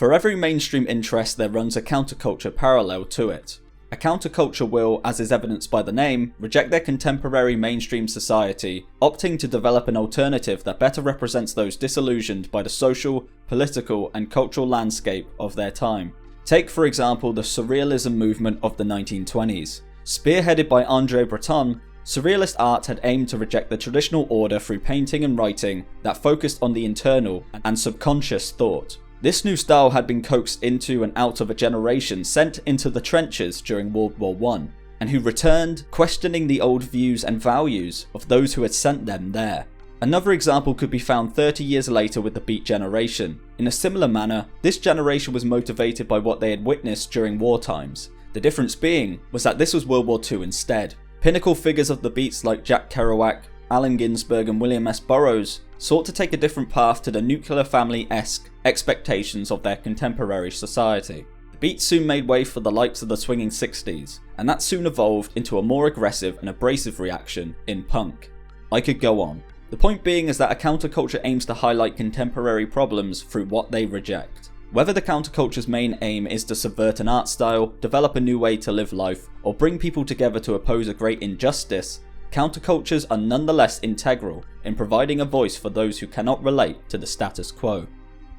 For every mainstream interest there runs a counterculture parallel to it. A counterculture will, as is evidenced by the name, reject their contemporary mainstream society, opting to develop an alternative that better represents those disillusioned by the social, political, and cultural landscape of their time. Take for example the Surrealism movement of the 1920s. Spearheaded by André Breton, Surrealist art had aimed to reject the traditional order through painting and writing that focused on the internal and subconscious thought. This new style had been coaxed into and out of a generation sent into the trenches during World War I, and who returned questioning the old views and values of those who had sent them there. Another example could be found 30 years later with the Beat generation. In a similar manner, this generation was motivated by what they had witnessed during war times. The difference being was that this was World War II instead. Pinnacle figures of the Beats like Jack Kerouac, Allen Ginsberg and William S. Burroughs sought to take a different path to the nuclear family-esque expectations of their contemporary society. The Beats soon made way for the likes of the swinging 60s, and that soon evolved into a more aggressive and abrasive reaction in punk. I could go on. The point being is that a counterculture aims to highlight contemporary problems through what they reject. Whether the counterculture's main aim is to subvert an art style, develop a new way to live life, or bring people together to oppose a great injustice, countercultures are nonetheless integral in providing a voice for those who cannot relate to the status quo.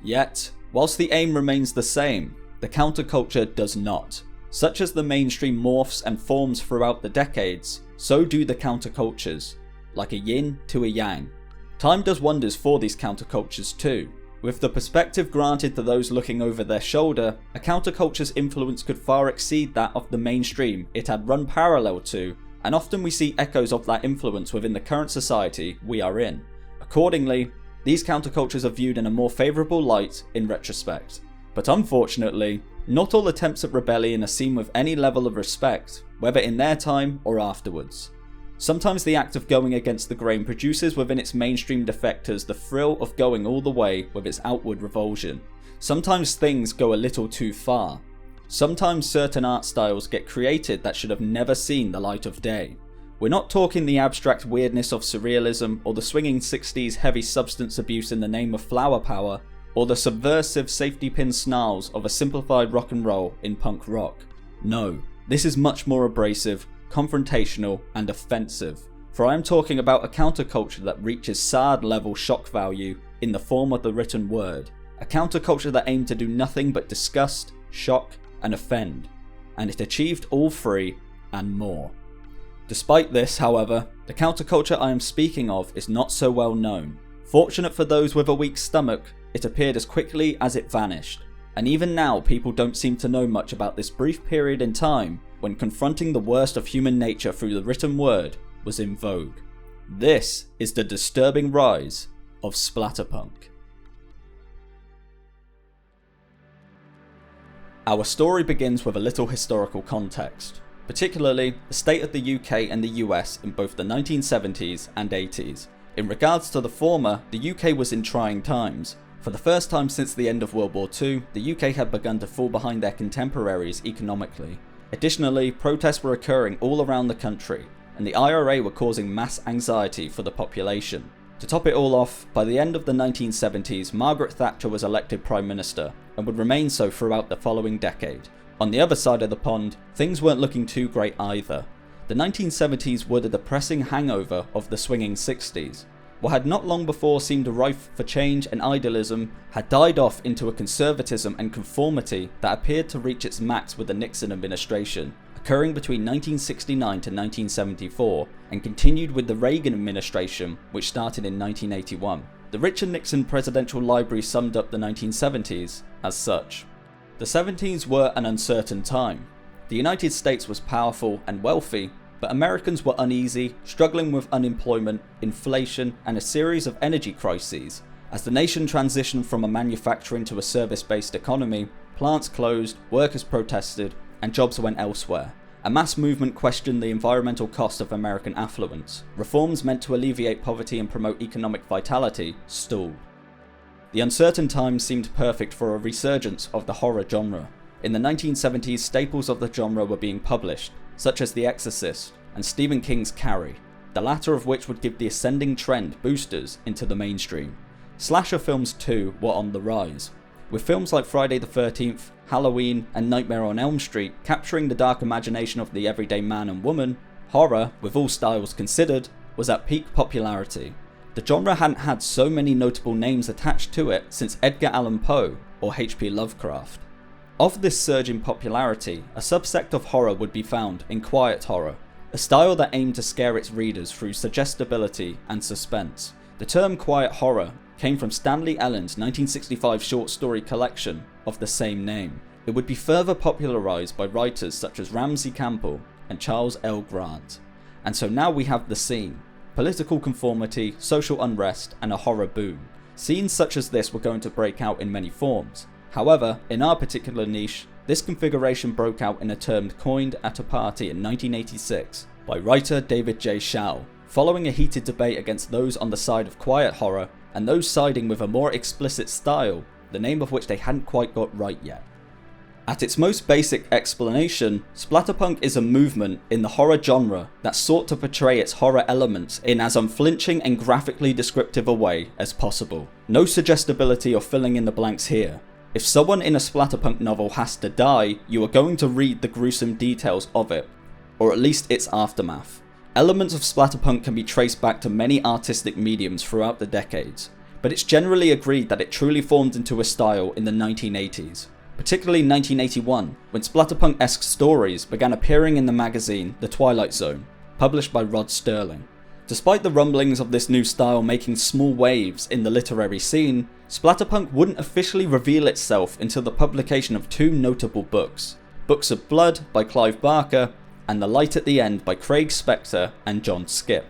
Yet, whilst the aim remains the same, the counterculture does not. Such as the mainstream morphs and forms throughout the decades, so do the countercultures, like a yin to a yang. Time does wonders for these countercultures too. With the perspective granted to those looking over their shoulder, a counterculture's influence could far exceed that of the mainstream it had run parallel to, and often we see echoes of that influence within the current society we are in. Accordingly, these countercultures are viewed in a more favourable light in retrospect. But unfortunately, not all attempts at rebellion are seen with any level of respect, whether in their time or afterwards. Sometimes the act of going against the grain produces within its mainstream defectors the thrill of going all the way with its outward revulsion. Sometimes things go a little too far. Sometimes certain art styles get created that should have never seen the light of day. We're not talking the abstract weirdness of surrealism or the swinging 60s heavy substance abuse in the name of flower power, or the subversive safety pin snarls of a simplified rock and roll in punk rock. No, this is much more abrasive, confrontational and offensive, for I am talking about a counterculture that reaches sad level shock value in the form of the written word, a counterculture that aimed to do nothing but disgust, shock and offend, and it achieved all three and more. Despite this, however, the counterculture I am speaking of is not so well known. Fortunate for those with a weak stomach, it appeared as quickly as it vanished, and even now people don't seem to know much about this brief period in time when confronting the worst of human nature through the written word was in vogue. This is the disturbing rise of splatterpunk. Our story begins with a little historical context, particularly the state of the UK and the US in both the 1970s and 80s. In regards to the former, the UK was in trying times. For the first time since the end of World War II, the UK had begun to fall behind their contemporaries economically. Additionally, protests were occurring all around the country, and the IRA were causing mass anxiety for the population. To top it all off, by the end of the 1970s, Margaret Thatcher was elected Prime Minister, and would remain so throughout the following decade. On the other side of the pond, things weren't looking too great either. The 1970s were the depressing hangover of the swinging 60s. What had not long before seemed rife for change and idealism had died off into a conservatism and conformity that appeared to reach its max with the Nixon administration, occurring between 1969 to 1974, and continued with the Reagan administration, which started in 1981. The Richard Nixon Presidential Library summed up the 1970s as such. The 70s were an uncertain time. The United States was powerful and wealthy, but Americans were uneasy, struggling with unemployment, inflation, and a series of energy crises. As the nation transitioned from a manufacturing to a service-based economy, plants closed, workers protested, and jobs went elsewhere. A mass movement questioned the environmental cost of American affluence. Reforms meant to alleviate poverty and promote economic vitality stalled. The uncertain times seemed perfect for a resurgence of the horror genre. In the 1970s, staples of the genre were being published, such as The Exorcist and Stephen King's Carrie, the latter of which would give the ascending trend boosters into the mainstream. Slasher films too were on the rise, with films like Friday the 13th, Halloween, and Nightmare on Elm Street capturing the dark imagination of the everyday man and woman, horror, with all styles considered, was at peak popularity. The genre hadn't had so many notable names attached to it since Edgar Allan Poe or H.P. Lovecraft. Of this surge in popularity, a subsect of horror would be found in quiet horror, a style that aimed to scare its readers through suggestibility and suspense. The term quiet horror came from Stanley Ellen's 1965 short story collection of the same name. It would be further popularised by writers such as Ramsey Campbell and Charles L. Grant. And so now we have the scene. Political conformity, social unrest, and a horror boom. Scenes such as this were going to break out in many forms. However, in our particular niche, this configuration broke out in a term coined at a party in 1986 by writer David J. Schall, following a heated debate against those on the side of quiet horror and those siding with a more explicit style, the name of which they hadn't quite got right yet. At its most basic explanation, splatterpunk is a movement in the horror genre that sought to portray its horror elements in as unflinching and graphically descriptive a way as possible. No suggestibility or filling in the blanks here. If someone in a splatterpunk novel has to die, you are going to read the gruesome details of it, or at least its aftermath. Elements of splatterpunk can be traced back to many artistic mediums throughout the decades, but it's generally agreed that it truly formed into a style in the 1980s, particularly 1981, when splatterpunk-esque stories began appearing in the magazine The Twilight Zone, published by Rod Sterling. Despite the rumblings of this new style making small waves in the literary scene, splatterpunk wouldn't officially reveal itself until the publication of two notable books, Books of Blood by Clive Barker and The Light at the End by Craig Spector and John Skipp.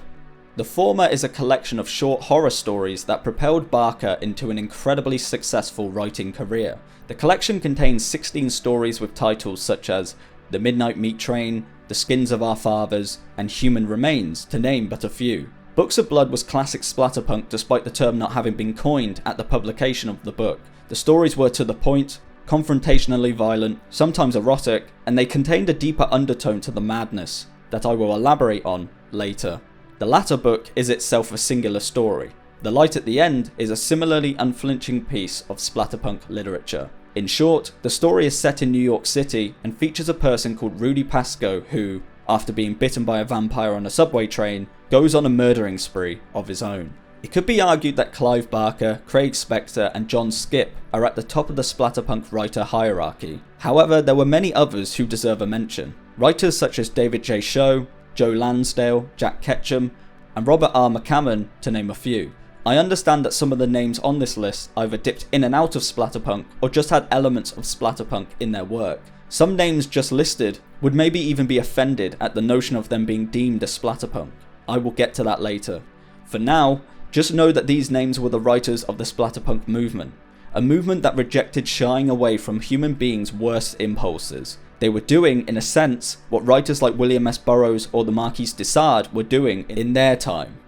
The former is a collection of short horror stories that propelled Barker into an incredibly successful writing career. The collection contains 16 stories with titles such as The Midnight Meat Train, The Skins of Our Fathers, and Human Remains, to name but a few. Books of Blood was classic splatterpunk despite the term not having been coined at the publication of the book. The stories were to the point, confrontationally violent, sometimes erotic, and they contained a deeper undertone to the madness that I will elaborate on later. The latter book is itself a singular story. The Light at the End is a similarly unflinching piece of splatterpunk literature. In short, the story is set in New York City and features a person called Rudy Pascoe who, after being bitten by a vampire on a subway train, goes on a murdering spree of his own. It could be argued that Clive Barker, Craig Spector, and John Skipp are at the top of the splatterpunk writer hierarchy. However, there were many others who deserve a mention. Writers such as David J. Sho, Joe Lansdale, Jack Ketchum, and Robert R. McCammon, to name a few. I understand that some of the names on this list either dipped in and out of splatterpunk or just had elements of splatterpunk in their work. Some names just listed would maybe even be offended at the notion of them being deemed as splatterpunk. I will get to that later. For now, just know that these names were the writers of the splatterpunk movement, a movement that rejected shying away from human beings' worst impulses. They were doing, in a sense, what writers like William S. Burroughs or the Marquis de Sade were doing in their time.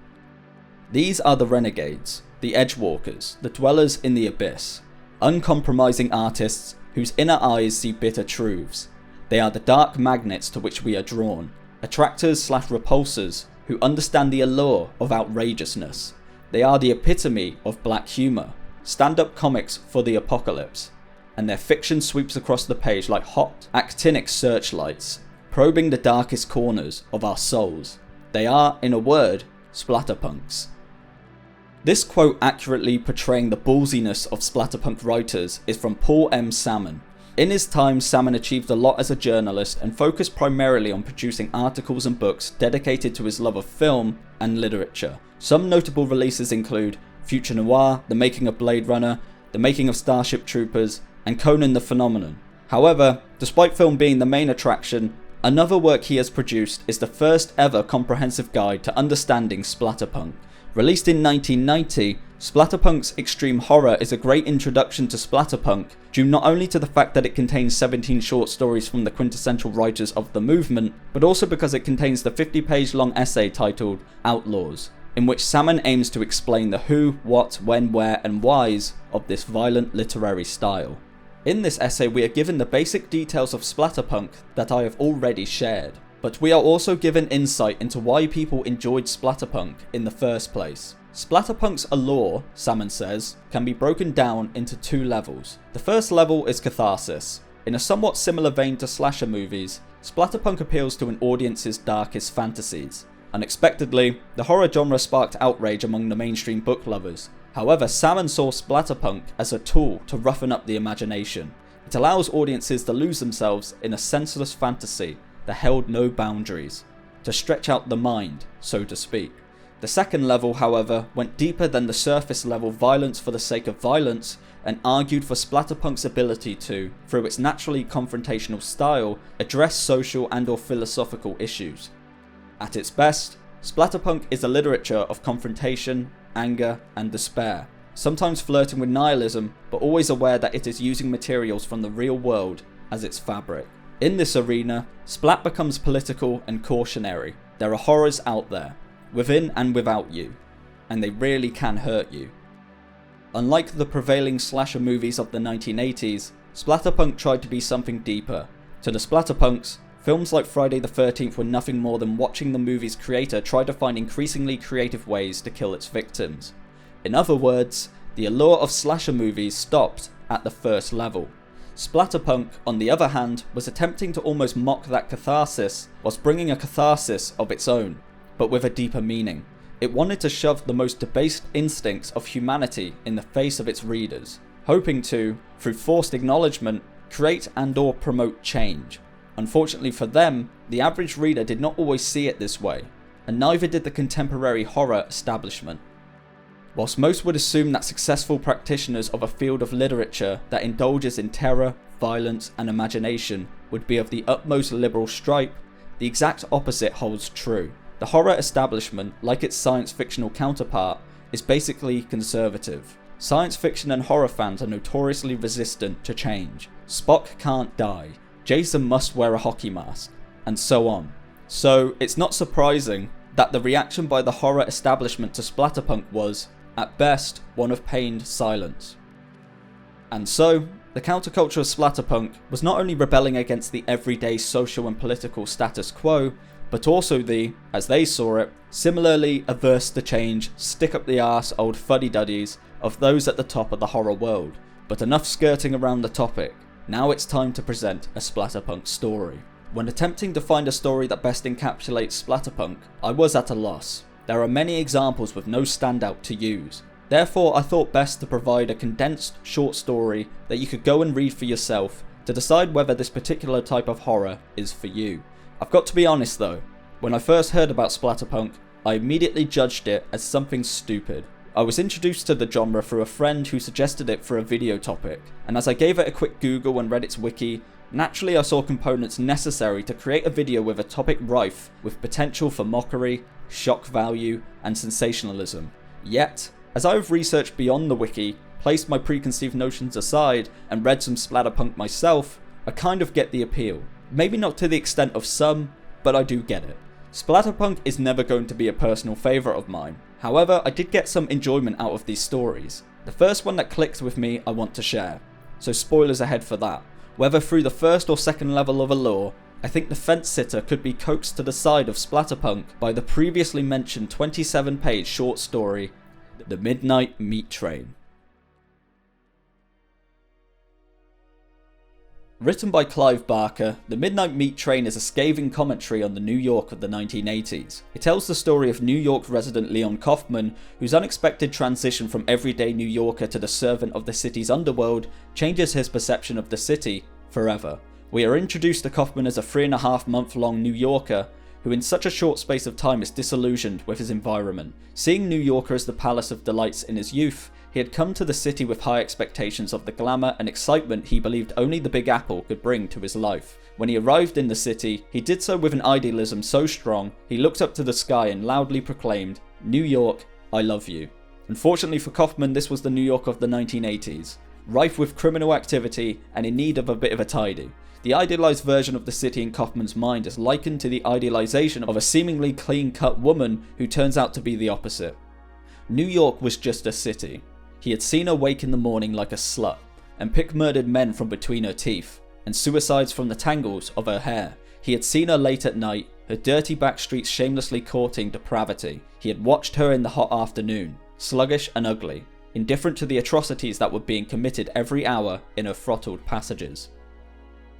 These are the renegades, the edgewalkers, the dwellers in the abyss, uncompromising artists whose inner eyes see bitter truths. They are the dark magnets to which we are drawn, attractors/repulsors who understand the allure of outrageousness. They are the epitome of black humour, stand-up comics for the apocalypse, and their fiction sweeps across the page like hot, actinic searchlights, probing the darkest corners of our souls. They are, in a word, splatterpunks. This quote accurately portraying the ballsiness of splatterpunk writers is from Paul M. Salmon. In his time, Salmon achieved a lot as a journalist and focused primarily on producing articles and books dedicated to his love of film and literature. Some notable releases include Future Noir, The Making of Blade Runner, The Making of Starship Troopers, and Conan the Phenomenon. However, despite film being the main attraction, another work he has produced is the first ever comprehensive guide to understanding splatterpunk. Released in 1990, Splatterpunk's extreme horror is a great introduction to splatterpunk, due not only to the fact that it contains 17 short stories from the quintessential writers of the movement, but also because it contains the 50-page long essay titled Outlaws, in which Salmon aims to explain the who, what, when, where, and whys of this violent literary style. In this essay we are given the basic details of splatterpunk that I have already shared, but we are also given insight into why people enjoyed splatterpunk in the first place. Splatterpunk's allure, Salmon says, can be broken down into 2 levels. The first level is catharsis. In a somewhat similar vein to slasher movies, Splatterpunk appeals to an audience's darkest fantasies. Unexpectedly, the horror genre sparked outrage among the mainstream book lovers. However, Salmon saw Splatterpunk as a tool to roughen up the imagination. It allows audiences to lose themselves in a senseless fantasy that held no boundaries, to stretch out the mind, so to speak. The second level, however, went deeper than the surface level violence for the sake of violence and argued for Splatterpunk's ability to, through its naturally confrontational style, address social and/or philosophical issues. At its best, Splatterpunk is a literature of confrontation, anger, and despair, sometimes flirting with nihilism, but always aware that it is using materials from the real world as its fabric. In this arena, Splat becomes political and cautionary. There are horrors out there, within and without you, and they really can hurt you. Unlike the prevailing slasher movies of the 1980s, Splatterpunk tried to be something deeper. To the Splatterpunks, films like Friday the 13th were nothing more than watching the movie's creator try to find increasingly creative ways to kill its victims. In other words, the allure of slasher movies stopped at the first level. Splatterpunk, on the other hand, was attempting to almost mock that catharsis, whilst bringing a catharsis of its own, but with a deeper meaning. It wanted to shove the most debased instincts of humanity in the face of its readers, hoping to, through forced acknowledgement, create and/or promote change. Unfortunately for them, the average reader did not always see it this way, and neither did the contemporary horror establishment. Whilst most would assume that successful practitioners of a field of literature that indulges in terror, violence, and imagination would be of the utmost liberal stripe, the exact opposite holds true. The horror establishment, like its science fictional counterpart, is basically conservative. Science fiction and horror fans are notoriously resistant to change. Spock can't die. Jason must wear a hockey mask, and so on. So it's not surprising that the reaction by the horror establishment to Splatterpunk was, at best, one of pained silence. And so, the counterculture of Splatterpunk was not only rebelling against the everyday social and political status quo, but also the, as they saw it, similarly averse to change, stick up the arse old fuddy-duddies of those at the top of the horror world. But enough skirting around the topic. Now it's time to present a Splatterpunk story. When attempting to find a story that best encapsulates Splatterpunk, I was at a loss. There are many examples with no standout to use. Therefore, I thought best to provide a condensed short story that you could go and read for yourself to decide whether this particular type of horror is for you. I've got to be honest though, when I first heard about Splatterpunk, I immediately judged it as something stupid. I was introduced to the genre through a friend who suggested it for a video topic, and as I gave it a quick Google and read its wiki, naturally I saw components necessary to create a video with a topic rife with potential for mockery, shock value, and sensationalism. Yet, as I have researched beyond the wiki, placed my preconceived notions aside, and read some Splatterpunk myself, I kind of get the appeal. Maybe not to the extent of some, but I do get it. Splatterpunk is never going to be a personal favourite of mine. However, I did get some enjoyment out of these stories. The first one that clicked with me I want to share, so spoilers ahead for that. Whether through the first or second level of allure, I think the fence sitter could be coaxed to the side of Splatterpunk by the previously mentioned 27-page short story, The Midnight Meat Train. Written by Clive Barker, The Midnight Meat Train is a scathing commentary on the New York of the 1980s. It tells the story of New York resident Leon Kaufman, whose unexpected transition from everyday New Yorker to the servant of the city's underworld changes his perception of the city forever. We are introduced to Kaufman as a 3.5-month-long New Yorker, who in such a short space of time is disillusioned with his environment. Seeing New Yorker as the palace of delights in his youth, he had come to the city with high expectations of the glamour and excitement he believed only the Big Apple could bring to his life. When he arrived in the city, he did so with an idealism so strong, he looked up to the sky and loudly proclaimed, "New York, I love you." Unfortunately for Kaufman, this was the New York of the 1980s, rife with criminal activity and in need of a bit of a tidy. The idealized version of the city in Kaufman's mind is likened to the idealization of a seemingly clean-cut woman who turns out to be the opposite. New York was just a city. He had seen her wake in the morning like a slut, and pick murdered men from between her teeth, and suicides from the tangles of her hair. He had seen her late at night, her dirty back streets shamelessly courting depravity. He had watched her in the hot afternoon, sluggish and ugly, indifferent to the atrocities that were being committed every hour in her throttled passages.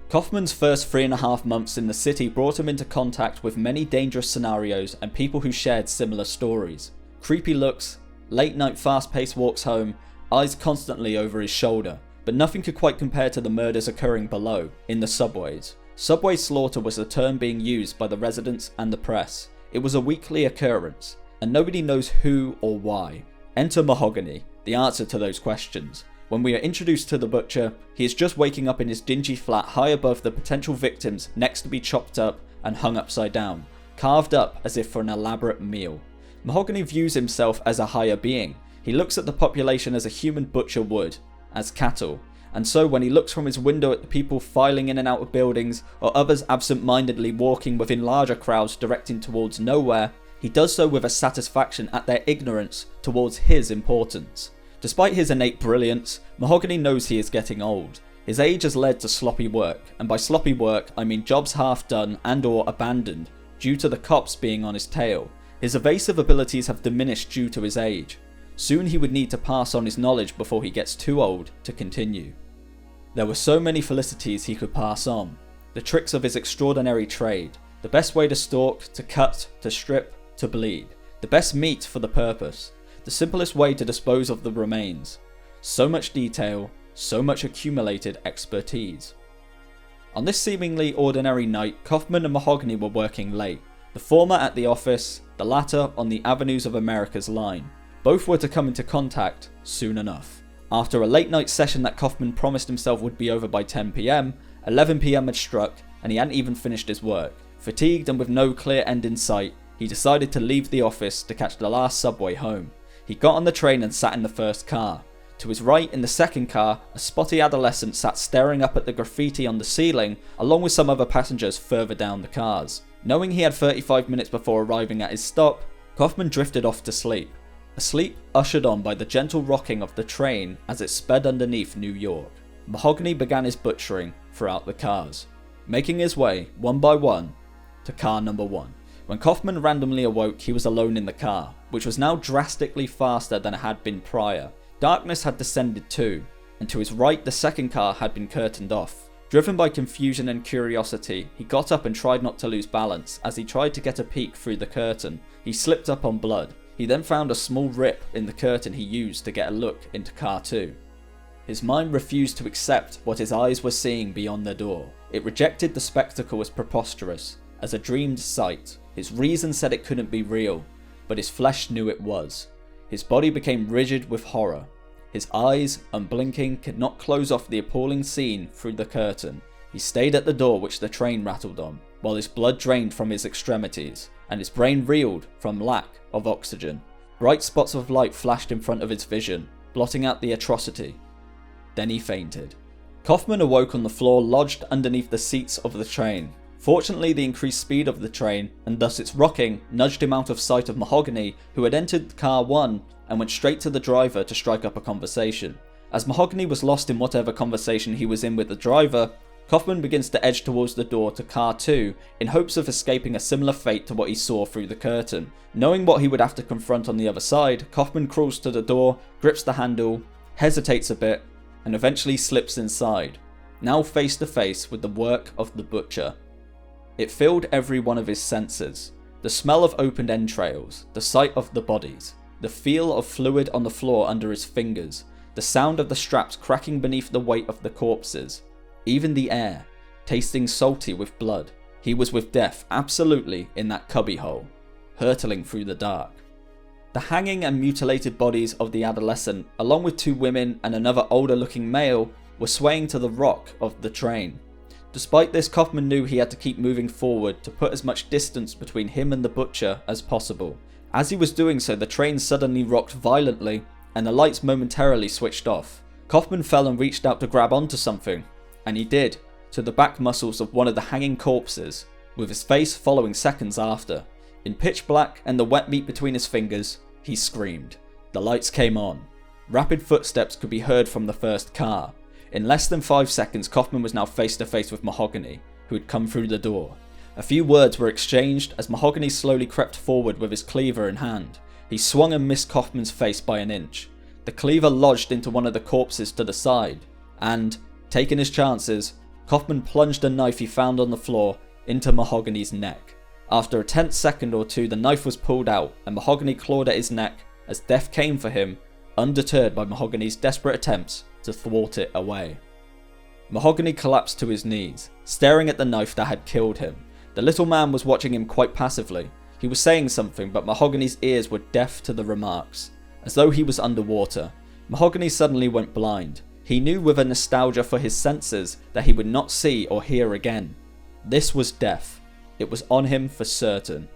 Kaufman's first 3.5 months in the city brought him into contact with many dangerous scenarios and people who shared similar stories. Creepy looks, late night fast-paced walks home, eyes constantly over his shoulder, but nothing could quite compare to the murders occurring below, in the subways. Subway slaughter was the term being used by the residents and the press. It was a weekly occurrence, and nobody knows who or why. Enter Mahogany, the answer to those questions. When we are introduced to the butcher, he is just waking up in his dingy flat high above the potential victims next to be chopped up and hung upside down, carved up as if for an elaborate meal. Mahogany views himself as a higher being. He looks at the population as a human butcher would, as cattle, and so when he looks from his window at the people filing in and out of buildings, or others absent-mindedly walking within larger crowds directing towards nowhere, he does so with a satisfaction at their ignorance towards his importance. Despite his innate brilliance, Mahogany knows he is getting old. His age has led to sloppy work, and by sloppy work I mean jobs half done and or abandoned due to the cops being on his tail. His evasive abilities have diminished due to his age. Soon he would need to pass on his knowledge before he gets too old to continue. There were so many felicities he could pass on. The tricks of his extraordinary trade, the best way to stalk, to cut, to strip, to bleed, the best meat for the purpose, the simplest way to dispose of the remains. So much detail, so much accumulated expertise. On this seemingly ordinary night, Kaufman and Mahogany were working late, the former at the office, the latter on the Avenues of America's line. Both were to come into contact soon enough. After a late night session that Kaufman promised himself would be over by 10 PM, 11 PM had struck and he hadn't even finished his work. Fatigued and with no clear end in sight, he decided to leave the office to catch the last subway home. He got on the train and sat in the first car. To his right in the second car, a spotty adolescent sat staring up at the graffiti on the ceiling along with some other passengers further down the cars. Knowing he had 35 minutes before arriving at his stop, Kaufman drifted off to sleep. A sleep ushered on by the gentle rocking of the train as it sped underneath New York. Mahogany began his butchering throughout the cars, making his way, one by one, to car number 1. When Kaufman randomly awoke, he was alone in the car, which was now drastically faster than it had been prior. Darkness had descended too, and to his right the second car had been curtained off. Driven by confusion and curiosity, he got up and tried not to lose balance. As he tried to get a peek through the curtain, he slipped up on blood. He then found a small rip in the curtain he used to get a look into car 2. His mind refused to accept what his eyes were seeing beyond the door. It rejected the spectacle as preposterous, as a dreamed sight. His reason said it couldn't be real, but his flesh knew it was. His body became rigid with horror. His eyes, unblinking, could not close off the appalling scene through the curtain. He stayed at the door which the train rattled on, while his blood drained from his extremities, and his brain reeled from lack of oxygen. Bright spots of light flashed in front of his vision, blotting out the atrocity. Then he fainted. Kaufman awoke on the floor lodged underneath the seats of the train. Fortunately, the increased speed of the train, and thus its rocking, nudged him out of sight of Mahogany, who had entered car 1 and went straight to the driver to strike up a conversation. As Mahogany was lost in whatever conversation he was in with the driver, Kaufman begins to edge towards the door to car 2 in hopes of escaping a similar fate to what he saw through the curtain. Knowing what he would have to confront on the other side, Kaufman crawls to the door, grips the handle, hesitates a bit, and eventually slips inside, now face to face with the work of the butcher. It filled every one of his senses. The smell of opened entrails, the sight of the bodies, the feel of fluid on the floor under his fingers, the sound of the straps cracking beneath the weight of the corpses, even the air, tasting salty with blood. He was with death absolutely in that cubbyhole, hurtling through the dark. The hanging and mutilated bodies of the adolescent, along with 2 women and another older looking male, were swaying to the rock of the train. Despite this, Kaufman knew he had to keep moving forward to put as much distance between him and the butcher as possible. As he was doing so, the train suddenly rocked violently and the lights momentarily switched off. Kaufman fell and reached out to grab onto something, and he did, to the back muscles of one of the hanging corpses, with his face following seconds after. In pitch black and the wet meat between his fingers, he screamed. The lights came on. Rapid footsteps could be heard from the first car. In less than 5 seconds, Kaufman was now face to face with Mahogany, who had come through the door. A few words were exchanged as Mahogany slowly crept forward with his cleaver in hand. He swung and missed Kaufman's face by an inch. The cleaver lodged into one of the corpses to the side, and, taking his chances, Kaufman plunged a knife he found on the floor into Mahogany's neck. After a tense second or two, the knife was pulled out and Mahogany clawed at his neck as death came for him, undeterred by Mahogany's desperate attempts to thwart it away. Mahogany collapsed to his knees, staring at the knife that had killed him. The little man was watching him quite passively. He was saying something, but Mahogany's ears were deaf to the remarks, as though he was underwater. Mahogany suddenly went blind. He knew with a nostalgia for his senses that he would not see or hear again. This was death. It was on him for certain.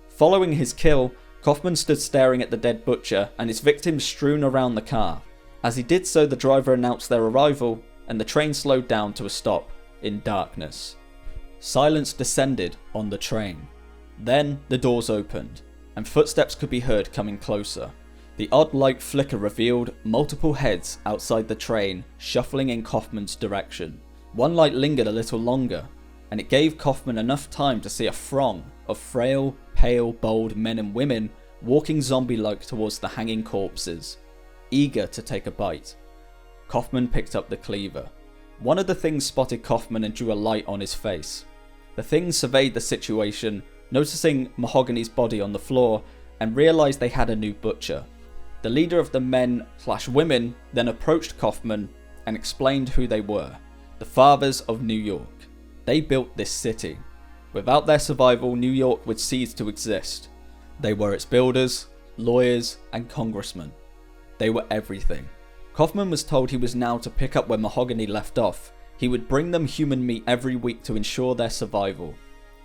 Following his kill, Kaufman stood staring at the dead butcher and his victims strewn around the car. As he did so, the driver announced their arrival and the train slowed down to a stop in darkness. Silence descended on the train. Then the doors opened and footsteps could be heard coming closer. The odd light flicker revealed multiple heads outside the train shuffling in Kaufman's direction. One light lingered a little longer, and it gave Kaufman enough time to see a throng of frail, pale, bold men and women walking zombie-like towards the hanging corpses, eager to take a bite. Kaufman picked up the cleaver. One of the things spotted Kaufman and drew a light on his face. The thing surveyed the situation, noticing Mahogany's body on the floor, and realised they had a new butcher. The leader of the men/women then approached Kaufman and explained who they were. The fathers of New York. They built this city. Without their survival, New York would cease to exist. They were its builders, lawyers, and congressmen. They were everything. Kaufman was told he was now to pick up where Mahogany left off. He would bring them human meat every week to ensure their survival.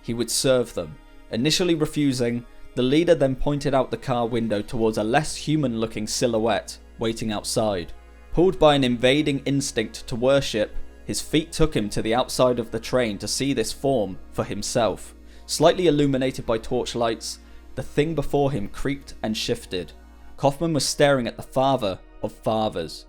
He would serve them. Initially refusing, the leader then pointed out the car window towards a less human-looking silhouette waiting outside. Pulled by an invading instinct to worship, his feet took him to the outside of the train to see this form for himself. Slightly illuminated by torchlights, the thing before him creaked and shifted. Kaufman was staring at the father of fathers.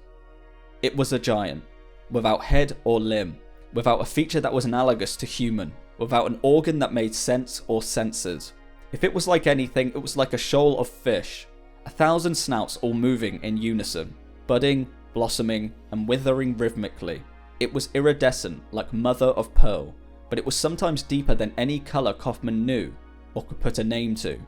It was a giant, without head or limb, without a feature that was analogous to human, without an organ that made sense or senses. If it was like anything, it was like a shoal of fish, 1,000 snouts all moving in unison, budding, blossoming, and withering rhythmically. It was iridescent like mother of pearl, but it was sometimes deeper than any colour Kaufman knew or could put a name to.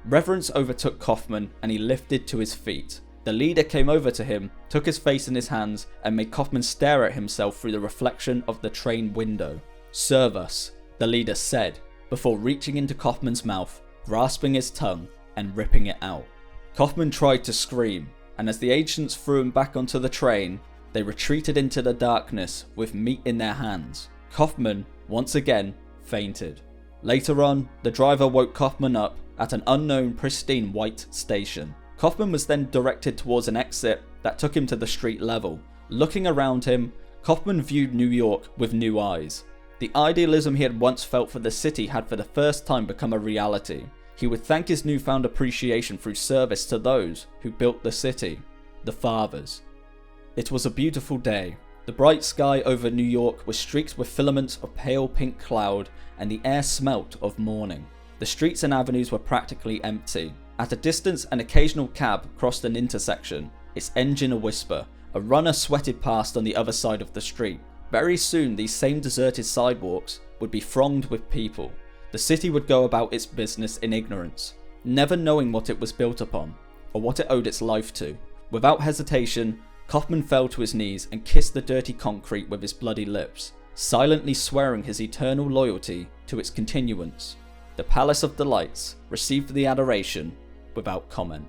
Reverence overtook Kaufman and he lifted to his feet. The leader came over to him, took his face in his hands, and made Kaufman stare at himself through the reflection of the train window. "Serve us," the leader said, before reaching into Kaufman's mouth, grasping his tongue, and ripping it out. Kaufman tried to scream, and as the agents threw him back onto the train, they retreated into the darkness with meat in their hands. Kaufman, once again, fainted. Later on, the driver woke Kaufman up at an unknown pristine white station. Kaufman was then directed towards an exit that took him to the street level. Looking around him, Kaufman viewed New York with new eyes. The idealism he had once felt for the city had for the first time become a reality. He would thank his newfound appreciation through service to those who built the city, the fathers. It was a beautiful day. The bright sky over New York was streaked with filaments of pale pink cloud, and the air smelt of morning. The streets and avenues were practically empty. At a distance, an occasional cab crossed an intersection, its engine a whisper. A runner sweated past on the other side of the street. Very soon, these same deserted sidewalks would be thronged with people. The city would go about its business in ignorance, never knowing what it was built upon, or what it owed its life to. Without hesitation, Kaufman fell to his knees and kissed the dirty concrete with his bloody lips, silently swearing his eternal loyalty to its continuance. The Palace of Delights received the adoration without comment.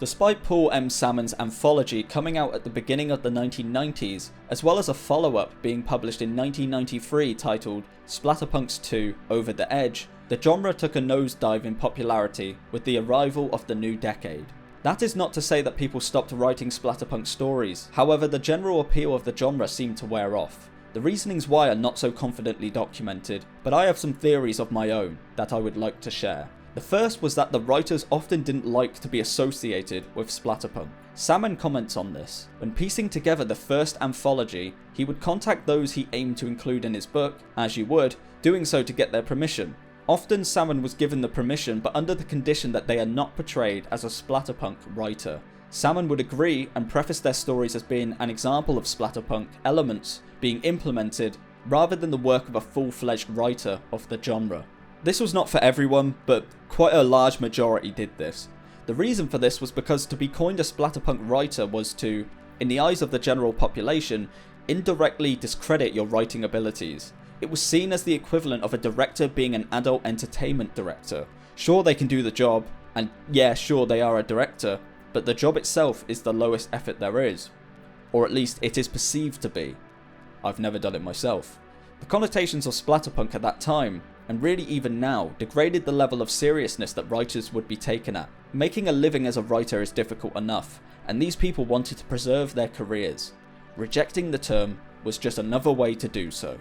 Despite Paul M. Salmon's anthology coming out at the beginning of the 1990s, as well as a follow-up being published in 1993 titled Splatterpunks 2 Over the Edge, the genre took a nosedive in popularity with the arrival of the new decade. That is not to say that people stopped writing splatterpunk stories, however the general appeal of the genre seemed to wear off. The reasonings why are not so confidently documented, but I have some theories of my own that I would like to share. The first was that the writers often didn't like to be associated with splatterpunk. Salmon comments on this. When piecing together the first anthology, he would contact those he aimed to include in his book, as you would, doing so to get their permission. Often Salmon was given the permission, but under the condition that they are not portrayed as a splatterpunk writer. Salmon would agree and preface their stories as being an example of splatterpunk elements being implemented rather than the work of a full-fledged writer of the genre. This was not for everyone, but quite a large majority did this. The reason for this was because to be coined a splatterpunk writer was to, in the eyes of the general population, indirectly discredit your writing abilities. It was seen as the equivalent of a director being an adult entertainment director. Sure, they can do the job, and yeah, sure, they are a director, but the job itself is the lowest effort there is. Or at least it is perceived to be. I've never done it myself. The connotations of splatterpunk at that time, and really even now, degraded the level of seriousness that writers would be taken at. Making a living as a writer is difficult enough, and these people wanted to preserve their careers. Rejecting the term was just another way to do so.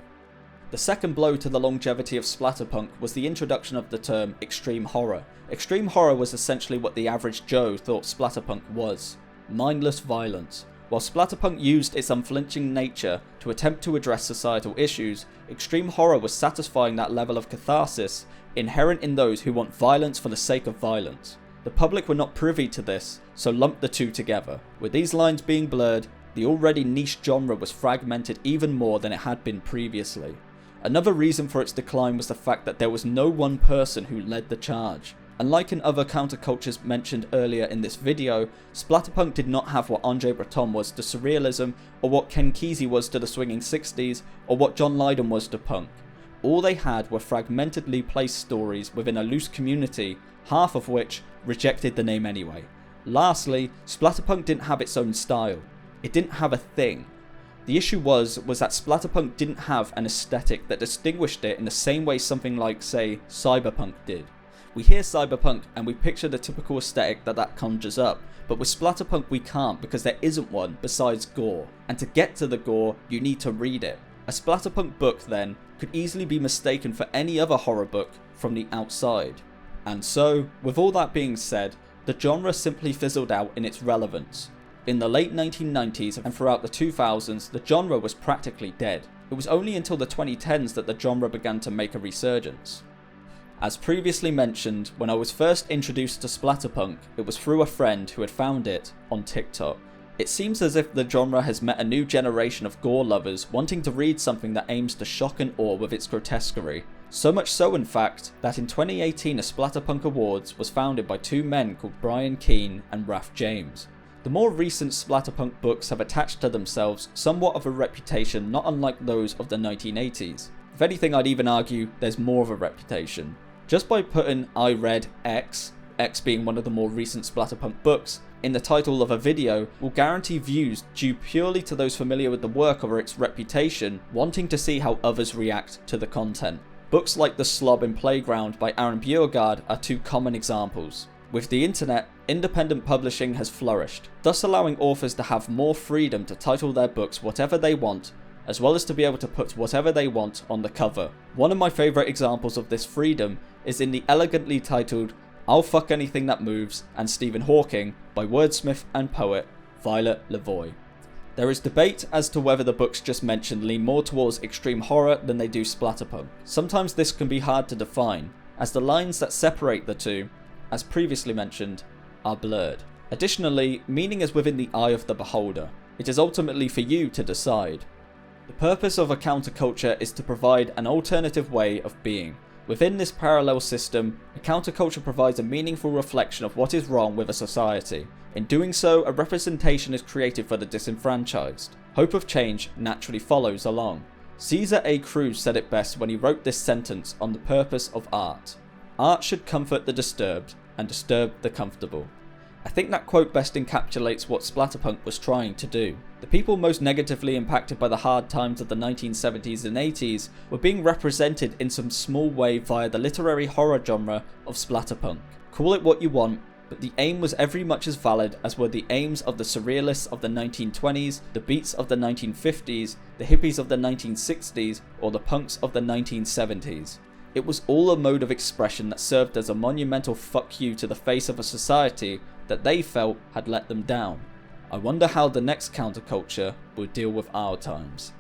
The second blow to the longevity of splatterpunk was the introduction of the term extreme horror. Extreme horror was essentially what the average Joe thought splatterpunk was: mindless violence. While splatterpunk used its unflinching nature to attempt to address societal issues, extreme horror was satisfying that level of catharsis inherent in those who want violence for the sake of violence. The public were not privy to this, so lumped the two together. With these lines being blurred, the already niche genre was fragmented even more than it had been previously. Another reason for its decline was the fact that there was no one person who led the charge. Unlike in other countercultures mentioned earlier in this video, splatterpunk did not have what Andre Breton was to surrealism, or what Ken Kesey was to the swinging 60s, or what John Lydon was to punk. All they had were fragmentedly placed stories within a loose community, half of which rejected the name anyway. Lastly, splatterpunk didn't have its own style. It didn't have a thing. The issue was that splatterpunk didn't have an aesthetic that distinguished it in the same way something like, say, cyberpunk did. We hear cyberpunk and we picture the typical aesthetic that conjures up, but with splatterpunk we can't because there isn't one besides gore, and to get to the gore you need to read it. A splatterpunk book then could easily be mistaken for any other horror book from the outside. And so, with all that being said, the genre simply fizzled out in its relevance. In the late 1990s and throughout the 2000s, the genre was practically dead. It was only until the 2010s that the genre began to make a resurgence. As previously mentioned, when I was first introduced to splatterpunk, it was through a friend who had found it on TikTok. It seems as if the genre has met a new generation of gore lovers wanting to read something that aims to shock and awe with its grotesquerie. So much so in fact, that in 2018 a Splatterpunk Awards was founded by two men called Brian Keane and Raph James. The more recent splatterpunk books have attached to themselves somewhat of a reputation not unlike those of the 1980s. If anything, I'd even argue there's more of a reputation. Just by putting I read X being one of the more recent splatterpunk books, in the title of a video will guarantee views due purely to those familiar with the work or its reputation wanting to see how others react to the content. Books like The Slob in Playground by Aaron Bjørgaard are two common examples. With the internet, independent publishing has flourished, thus allowing authors to have more freedom to title their books whatever they want, as well as to be able to put whatever they want on the cover. One of my favourite examples of this freedom is in the elegantly titled I'll Fuck Anything That Moves and Stephen Hawking by wordsmith and poet Violet Lavoie. There is debate as to whether the books just mentioned lean more towards extreme horror than they do splatterpunk. Sometimes this can be hard to define, as the lines that separate the two, as previously mentioned, are blurred. Additionally, meaning is within the eye of the beholder. It is ultimately for you to decide. The purpose of a counterculture is to provide an alternative way of being. Within this parallel system, a counterculture provides a meaningful reflection of what is wrong with a society. In doing so, a representation is created for the disenfranchised. Hope of change naturally follows along. Caesar A. Cruz said it best when he wrote this sentence on the purpose of art. Art should comfort the disturbed and disturb the comfortable. I think that quote best encapsulates what splatterpunk was trying to do. The people most negatively impacted by the hard times of the 1970s and 80s were being represented in some small way via the literary horror genre of splatterpunk. Call it what you want, but the aim was every much as valid as were the aims of the surrealists of the 1920s, the beats of the 1950s, the hippies of the 1960s, or the punks of the 1970s. It was all a mode of expression that served as a monumental fuck you to the face of a society that they felt had let them down. I wonder how the next counterculture will deal with our times.